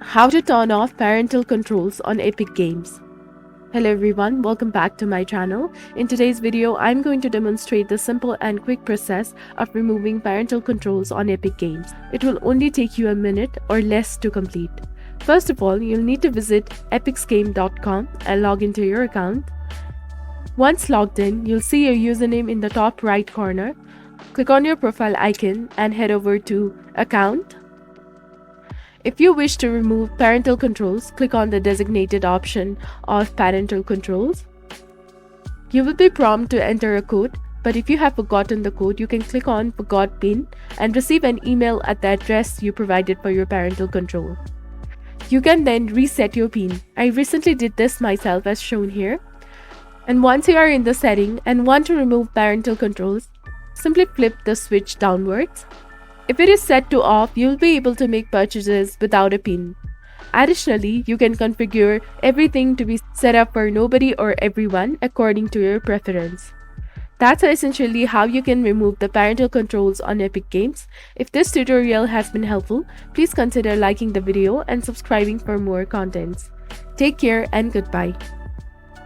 How to turn off parental controls on Epic Games. Hello everyone, welcome back to my channel. In today's video, I'm going to demonstrate the simple and quick process of removing parental controls on Epic Games. It will only take you a minute or less to complete. First of all, you'll need to visit epicsgame.com and log into your account. Once logged in, you'll see your username in the top right corner. Click on your profile icon and head over to Account. If you wish to remove parental controls, click on the designated option of Parental Controls. You will be prompted to enter a code, but if you have forgotten the code, you can click on Forgot PIN and receive an email at the address you provided for your parental control. You can then reset your PIN. I recently did this myself as shown here. And once you are in the setting and want to remove parental controls, simply flip the switch downwards. If it is set to off, you'll be able to make purchases without a PIN. Additionally, you can configure everything to be set up for nobody or everyone according to your preference. That's essentially how you can remove the parental controls on Epic Games. If this tutorial has been helpful, please consider liking the video and subscribing for more contents. Take care and goodbye.